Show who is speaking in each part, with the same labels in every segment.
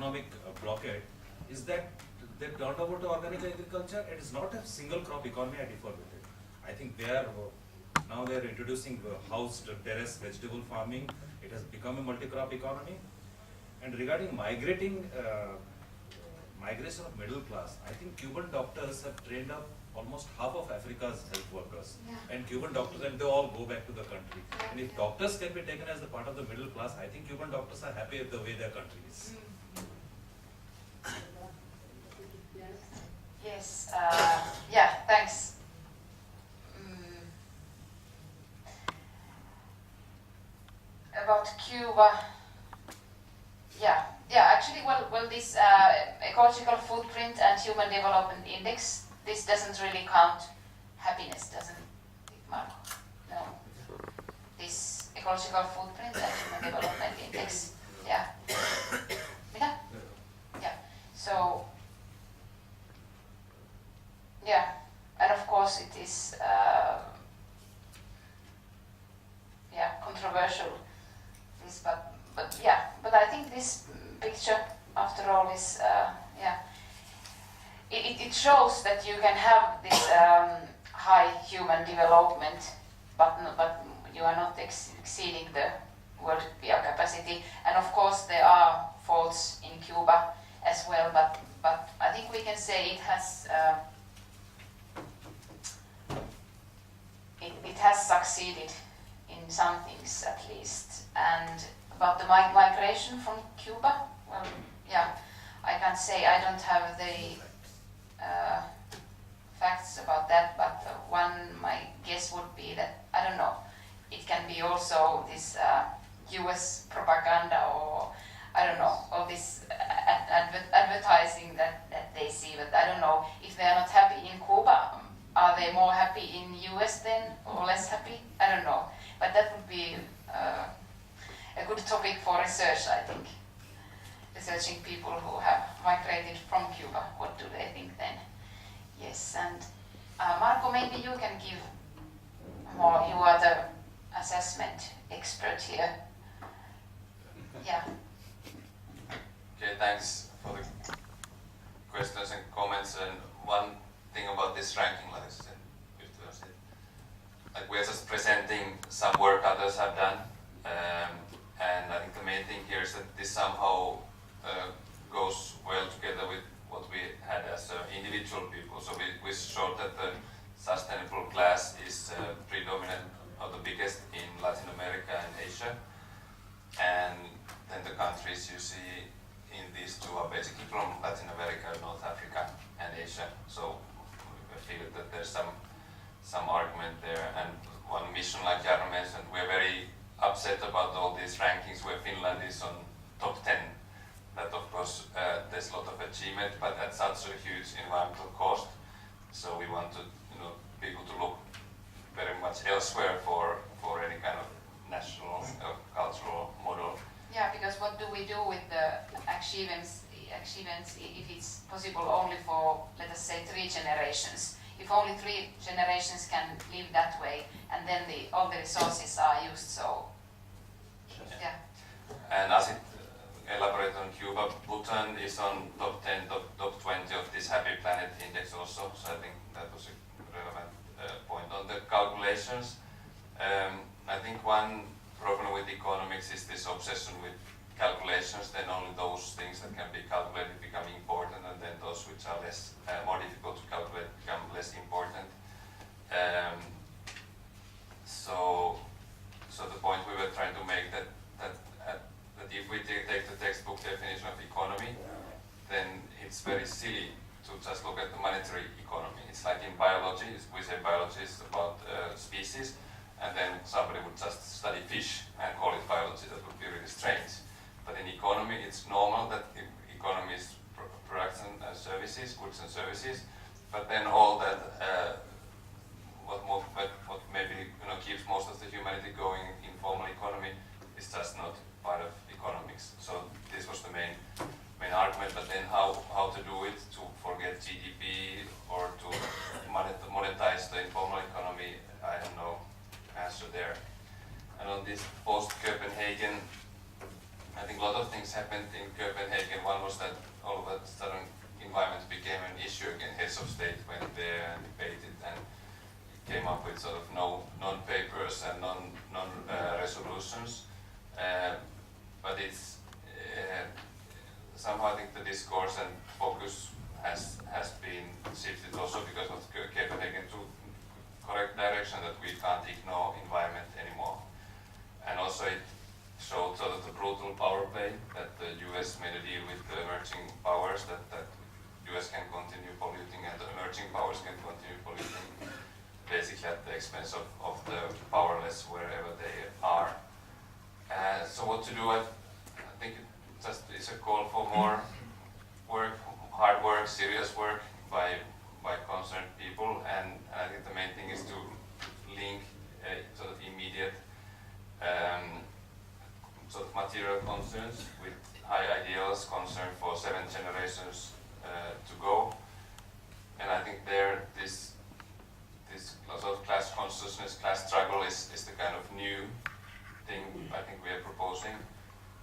Speaker 1: economic blockade is that they turned over to organic agriculture. It is not a single crop economy. I differ with it. I think they are now they are introducing housed terrace vegetable farming. It has become a multi-crop economy. And regarding migration of middle class, I think Cuban doctors have trained up almost half of Africa's health workers. And Cuban doctors, and they all go back to the country. And if doctors can be taken as a part of the middle class, I think Cuban doctors are happy with the way their country is.
Speaker 2: Yes, yeah, thanks. About Cuba, yeah, actually, well, this ecological footprint and human development index, this doesn't really count happiness, doesn't it, Marco? No. This ecological footprint and human development index, yeah. Mitä? Yeah, so, yeah, and of course it is, controversial, this, but I think this picture, after all, is, it shows that you can have this high human development, but you are not exceeding the world beer capacity. And of course there are faults in Cuba as well, but I think we can say it has it has succeeded in some things at least. And about the migration from Cuba, well, yeah, I can't say, I don't have the facts about that, but my guess would be that, I don't know, it can be also this US propaganda, or I don't know, all this advertising that they see, but I don't know if they are not happy in Cuba. Are they more happy in US then, or less happy? I don't know, but that would be a good topic for research, I think. Researching people who have migrated from Cuba, what do they think then? Yes, and Marco, maybe you can give more, you are the assessment expert here. Yeah.
Speaker 3: Okay, thanks for the questions and comments. And one thing about this ranking, like I said, like we're just presenting some work others have done, and I think the main thing here is that this somehow goes well together with what we had as individual people. So we showed that the sustainable class is predominant or the biggest in Latin America and Asia, and then the countries you see in these two are basically from Latin America, North Africa and Asia. So I feel that there's some argument there. And one mission, like Jarno mentioned, we're very upset about all these rankings where Finland is on top 10. That of course there's a lot of achievement, but at such a huge environmental cost. So we want to, people to look very much elsewhere for any kind of national cultural model.
Speaker 2: Yeah, because what do we do with the achievements if it's possible only for, let us say, 3 generations? If only 3 generations can live that way, and then all the resources are used, so yeah.
Speaker 3: And as it elaborate on Cuba, Bhutan is on top 10, top 20 of this Happy Planet Index also, so I think that was a relevant point. On the calculations, I think one problem with economics is this obsession with calculations, then only those things that can be calculated become important, and then those which are less, more difficult to calculate become less important. So the point we were trying to make that if we take the textbook definition of economy, then it's very silly to just look at the monetary economy. It's like in biology, we say biology is about species, and then somebody would just study fish and call it biology. That would be really strange. But in economy, it's normal that economy is production and services, goods and services. But then all that, what maybe keeps most of the humanity going, informal economy, is just not part of economics. So this was the main argument. But then how to do it, to forget GDP or to monetize the informal economy, I have no answer there. And on this post-Copenhagen, I think a lot of things things happened in Copenhagen. One was that all of a sudden environment became an issue again. Heads of state went there and debated and came up with sort of non-papers and non-resolutions. But it's somehow I think the discourse and focus has been shifted also because of Copenhagen to correct direction that we can't ignore environment anymore. And also it showed sort of the brutal power play that the US made a deal with the emerging powers that US can continue polluting and the emerging powers can continue polluting basically at the expense of the powerless wherever they are. So what to do? I think it's a call for more work, hard work, serious work by concerned people, and I think the main thing is to link sort of immediate sort of material concerns with high ideals, concern for 7 generations to go. And I think there this sort of class consciousness, class struggle is the kind of new thing I think we are proposing,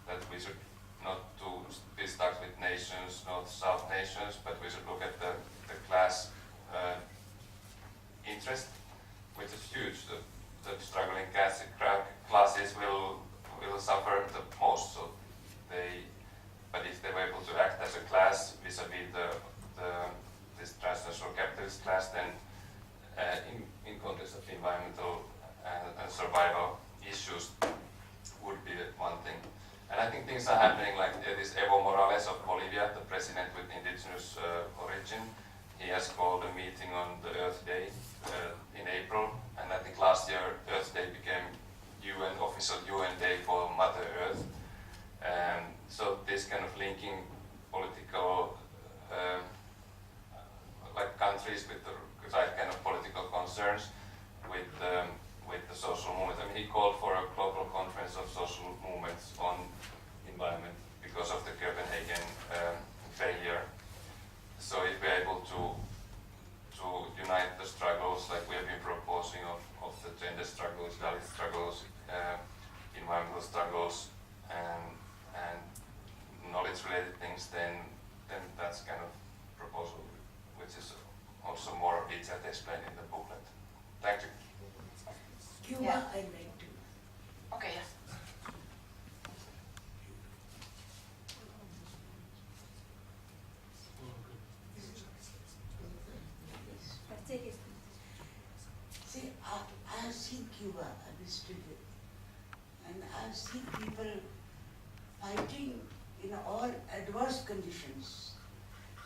Speaker 3: that we should not to be stuck with nations, north-south nations, but we should look at the class interest, which is huge. The struggling classes will suffer the most. So but if they were able to act as a class vis-a-vis this transnational capitalist class, then in context of environmental and survival issues would be one thing. And I think things are happening, like this Evo Morales of Bolivia, the president with indigenous origin. He has called a meeting on the Earth Day in April, and I think last year Earth Day became official UN Day for Mother Earth. So this kind of linking political, like countries with the right kind of political concerns with the social movement. I mean, he called for a global conference of social movements on environment because of the Copenhagen failure. So if we're able to unite the struggles, like we have been proposing of the gender struggles, Dalit struggles, environmental struggles, and knowledge-related things, then that's kind of proposal, which is also more detailed explained in the booklet. Thank you.
Speaker 4: Cuba,
Speaker 2: Yeah.
Speaker 4: I'd like to.
Speaker 2: Okay, yes.
Speaker 4: See, I have seen Cuba, I visited it, and I have seen people fighting in all adverse conditions.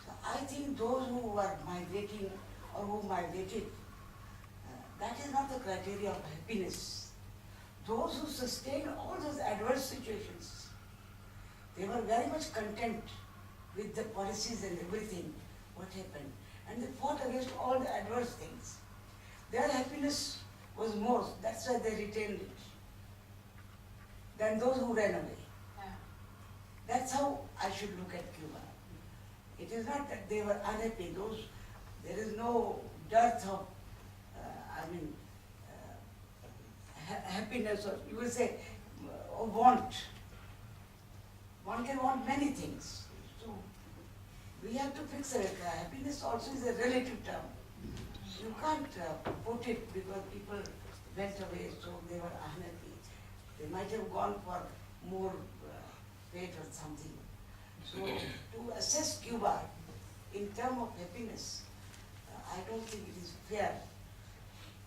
Speaker 4: So I think those who were migrating or who migrated, that is not the criteria of happiness. Those who sustain all those adverse situations, they were very much content with the policies and everything, what happened. And they fought against all the adverse things. Their happiness was more, that's why they retained it, than those who ran away.
Speaker 2: Yeah.
Speaker 4: That's how I should look at Cuba. It is not that they were unhappy. There is no dearth of, happiness, or you will say, want. One can want many things. So we have to fix it. Happiness also is a relative term. You can't put it because people went away, so they were unhappy. They might have gone for more fate or something. So to assess Cuba in terms of happiness, I don't think it is fair,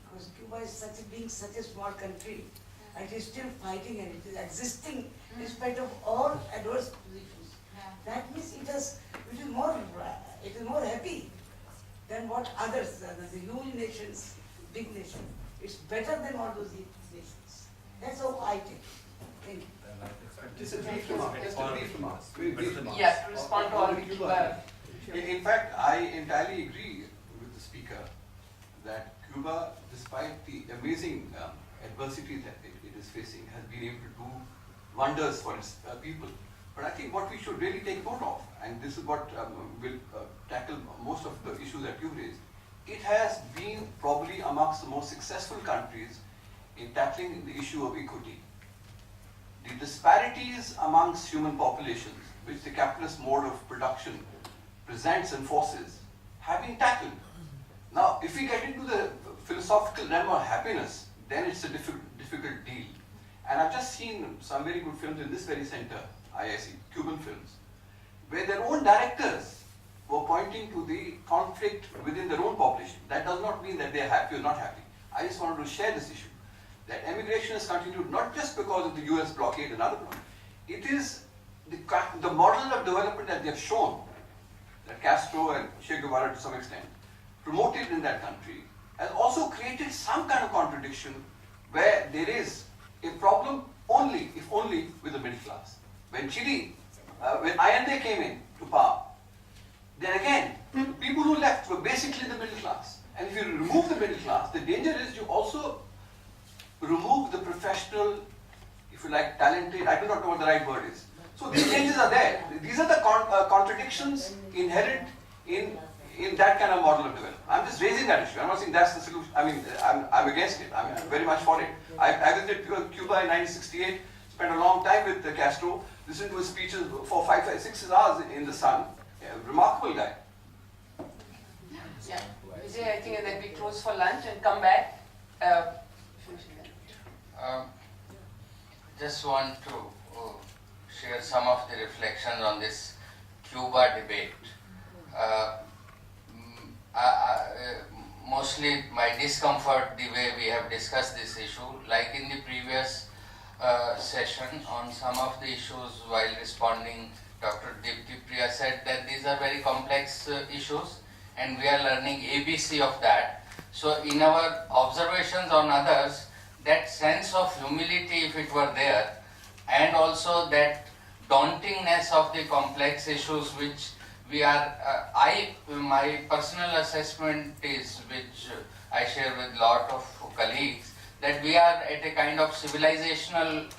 Speaker 4: because Cuba is being such a small country, and it is still fighting and it is existing in spite of all adverse positions.
Speaker 2: Yeah.
Speaker 4: That means it is more happy than what others, the huge nations, big nations. It's better than all those nations. That's how I take it. Thank you.
Speaker 5: Just a brief remark. Very brief remark.
Speaker 2: Yeah, to respond to all
Speaker 5: On Cuba. In fact, I entirely agree with the speaker that Cuba, despite the amazing adversity that it is facing, has been able to do wonders for its people. But I think what we should really take note of, and this is what will tackle most of the issues that you raised, it has been probably amongst the most successful countries in tackling the issue of equity. the disparities amongst human populations, which the capitalist mode of production presents and forces, have been tackled. Now, if we get into the philosophical realm of happiness, then it's a difficult deal. And I've just seen some very good films in this very center, IIC, Cuban films, where their own directors were pointing to the conflict within their own population. That does not mean that they are happy or not happy. I just wanted to share this issue, that emigration has continued not just because of the US blockade and other blockade. It is the model of development that they have shown, that Castro and Che Guevara to some extent promoted in that country, has also created some kind of contradiction where there is a problem only, if only, with the middle class. When Chile, when Allende came in to power, then again, the people who left were basically the middle class. And if you remove the middle class, the danger is you also remove the professional, if you like, talented, I do not know what the right word is. So these changes are there. These are the contradictions inherent in that kind of model of development. I'm just raising that issue. I'm not saying that's the solution. I mean, I'm against it. I'm very much for it. I visited Cuba in 1968, spent a long time with Castro, listened to his speeches for 6 hours in the sun. Yeah, remarkable guy.
Speaker 6: Yeah. Vijay, I think that we close for lunch and come back.
Speaker 7: Just want to share some of the reflections on this Cuba debate. Mostly my discomfort the way we have discussed this issue, like in the previous session on some of the issues while responding, Dr. Dipti Priya said that these are very complex issues and we are learning ABC of that. So in our observations on others, that sense of humility, if it were there, and also that dauntingness of the complex issues which we are, my personal assessment is, which I share with a lot of colleagues, that we are at a kind of civilizational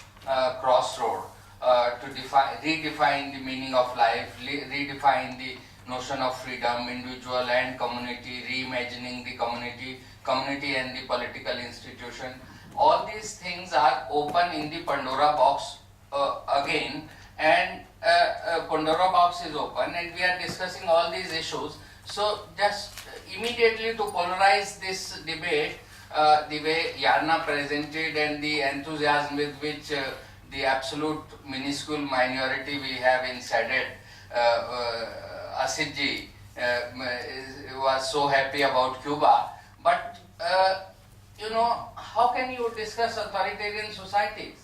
Speaker 7: crossroad to redefine the meaning of life, redefine the notion of freedom, individual and community, reimagining the community and the political institution. All these things are open in the Pandora box again, and Pandora box is open and we are discussing all these issues. So just immediately to polarize this debate, the way Yarna presented and the enthusiasm with which the absolute minuscule minority we have in SADET, Asidji was so happy about Cuba, but you know, how can you discuss authoritarian societies?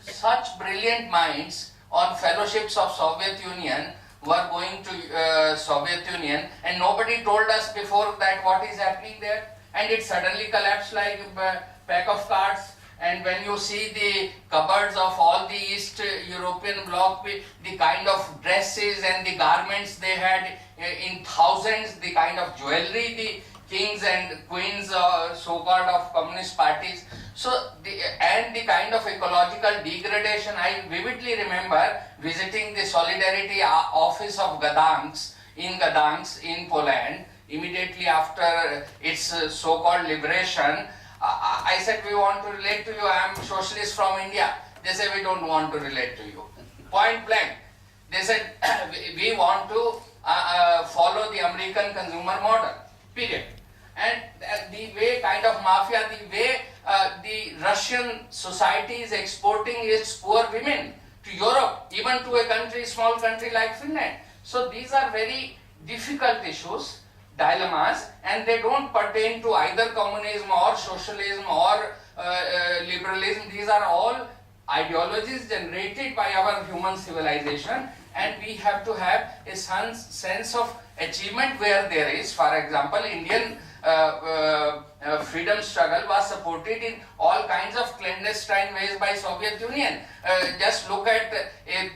Speaker 7: Such brilliant minds on fellowships of Soviet Union were going to Soviet Union, and nobody told us before that what is happening there, and it suddenly collapsed like a pack of cards. And when you see the cupboards of all the East European bloc, the kind of dresses and the garments they had in thousands, the kind of jewelry the kings and queens so-called of communist parties, so and the kind of ecological degradation. I vividly remember visiting the Solidarity office of Gdansk in Poland immediately after its so-called liberation. I said, we want to relate to you, I am socialist from India. They said, we don't want to relate to you. Point blank. They said, we want to follow the American consumer model, period. And the way kind of mafia, the way the Russian society is exporting its poor women to Europe, even to a country, small country like Finland. So these are very difficult issues, dilemmas, and they don't pertain to either communism or socialism or liberalism. These are all ideologies generated by our human civilization, and we have to have a sense of achievement where there is. For example, Indian freedom struggle was supported in all kinds of clandestine ways by Soviet Union. Just look at a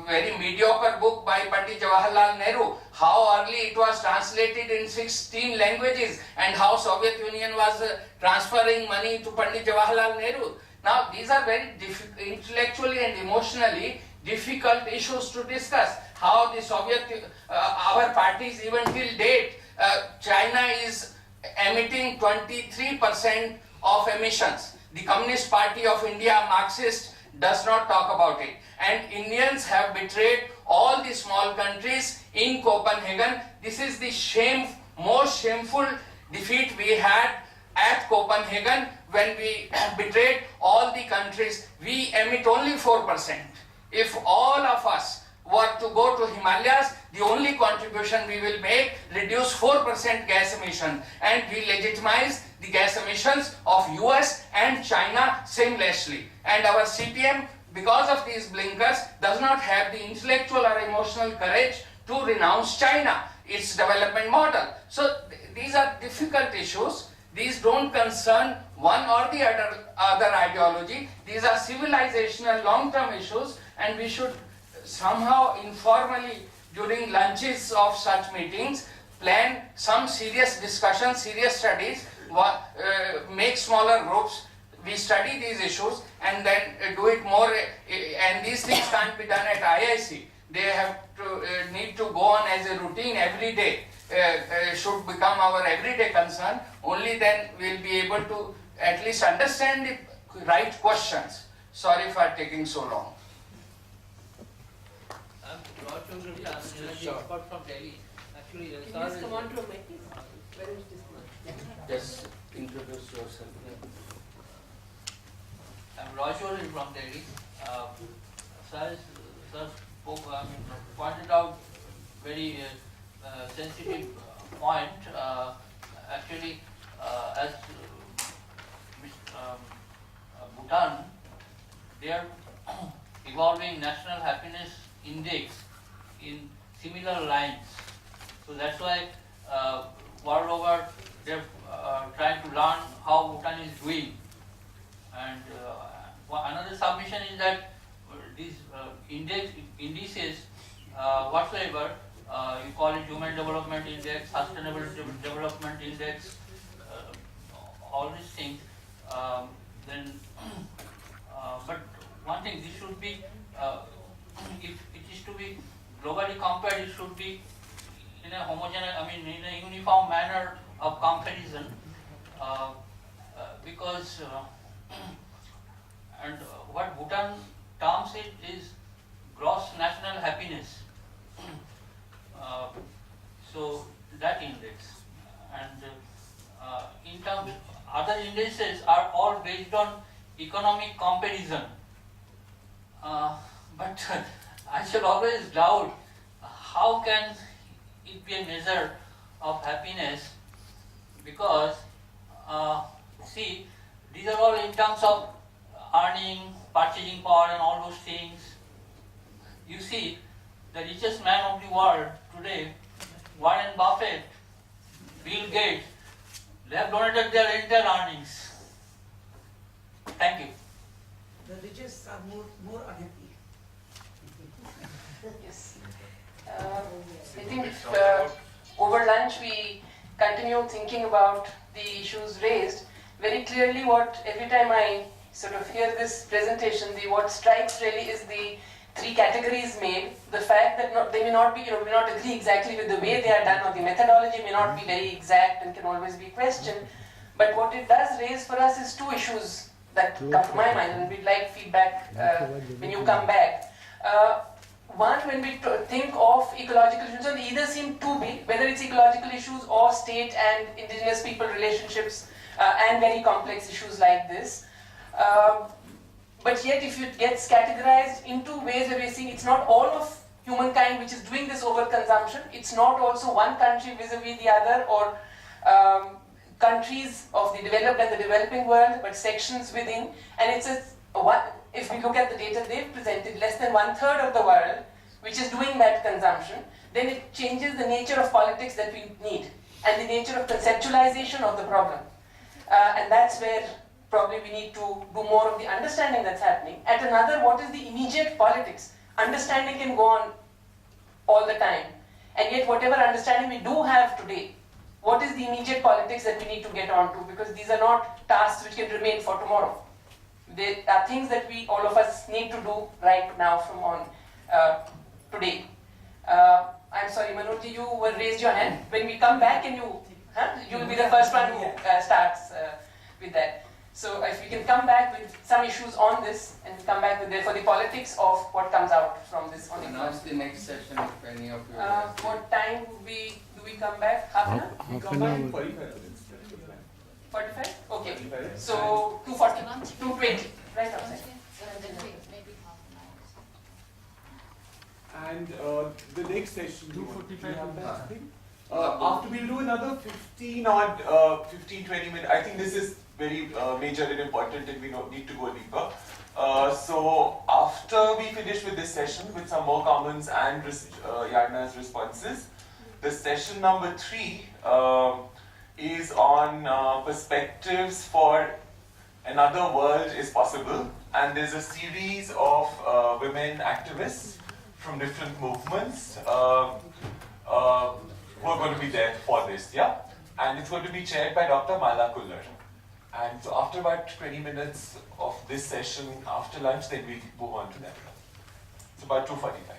Speaker 7: very mediocre book by Pandit Jawaharlal Nehru, how early it was translated in 16 languages, and how Soviet Union was transferring money to Pandit Jawaharlal Nehru. Now these are very intellectually and emotionally difficult issues to discuss. How the our parties even till date, China is emitting 23% of emissions. The Communist Party of India, Marxist, does not talk about it. And Indians have betrayed all the small countries in Copenhagen. This is the most shameful defeat we had at Copenhagen when we betrayed all the countries. We emit only 4%. If all of us were to go to Himalayas, the only contribution we will make, reduce 4% gas emission, and we legitimize the gas emissions of US and China seamlessly. And our CPM, because of these blinkers, does not have the intellectual or emotional courage to renounce China, its development model. So these are difficult issues. These don't concern one or the other ideology. These are civilizational long-term issues, and we should somehow informally during lunches of such meetings plan some serious discussions, serious studies, make smaller groups. We study these issues and then do it more, and these things can't be done at IIC. They have to need to go on as a routine every day. Should become our everyday concern. Only then we'll be able to at least understand the right questions. Sorry for taking so long.
Speaker 8: I'm energy expert from Delhi. Actually,
Speaker 6: Can you just come on to a mic, please? Where is this mic?
Speaker 7: Just introduce yourself.
Speaker 8: I'm Rajwari from Delhi. Sir spoke, pointed out very sensitive point. Actually, as Bhutan, they are evolving national happiness index in similar lines. So that's why world over they're trying to learn how Bhutan is doing. And another submission is that these indices, whatsoever, you call it Human Development Index, Sustainable Development Index, all these things, but one thing, this should be, if it is to be globally compared, it should be in a homogeneous, in a uniform manner of comparison, because and what Bhutan terms it is gross national happiness. So that index, and in terms other indices are all based on economic comparison. But I shall always doubt how can it be a measure of happiness, because see, these are all in terms of earning, purchasing power and all those things. You see, the richest man of the world today, Warren Buffett, Bill Gates, they have donated their entire earnings. Thank you.
Speaker 4: The richest are more unhappy.
Speaker 6: Yes. I think if over lunch we continue thinking about the issues raised, very clearly every time I sort of hear this presentation, what strikes really is the three categories made. The fact that they may not be, may not agree exactly with the way they are done, or the methodology may not be very exact and can always be questioned. But what it does raise for us is two issues that come to my mind, and we'd like feedback when you come back. One, when we think of ecological issues, they either seem too big, whether it's ecological issues or state and indigenous people relationships, and very complex issues like this. But yet, if it gets categorized into ways where we're seeing it's not all of humankind which is doing this overconsumption, it's not also one country vis-a-vis the other, or countries of the developed and the developing world, but sections within, and it's if we look at the data they've presented, less than 1/3 of the world which is doing that consumption, then it changes the nature of politics that we need, and the nature of conceptualization of the problem. And that's where probably we need to do more of the understanding that's happening. At another, what is the immediate politics? Understanding can go on all the time, and yet whatever understanding we do have today, what is the immediate politics that we need to get on to? Because these are not tasks which can remain for tomorrow. They are things that all of us need to do right now from on today. I'm sorry, Manoj, you will raise your hand. When we come back, you will be the first one who starts with that. So if we can come back with some issues on this and come back with therefore the politics of what comes out from this on the
Speaker 7: Announce the next session if any of you.
Speaker 6: what time do we come back? Half an hour?
Speaker 9: We come back in 45 minutes.
Speaker 6: 45? Okay.
Speaker 9: 45.
Speaker 6: So 240, 220, right outside.
Speaker 2: Maybe half an hour.
Speaker 9: And the next session,
Speaker 10: 2:45.
Speaker 9: After we'll do another 15 minutes. I think this is very major and important and we don't need to go deeper. So after we finish with this session with some more comments and Yadna's responses, the session number 3 is on perspectives for another world is possible, and there's a series of women activists from different movements who are going to be there for this, yeah? And it's going to be chaired by Dr. Mala Kullar. And so after about 20 minutes of this session, after lunch, then we move on to that. It's about 2:45.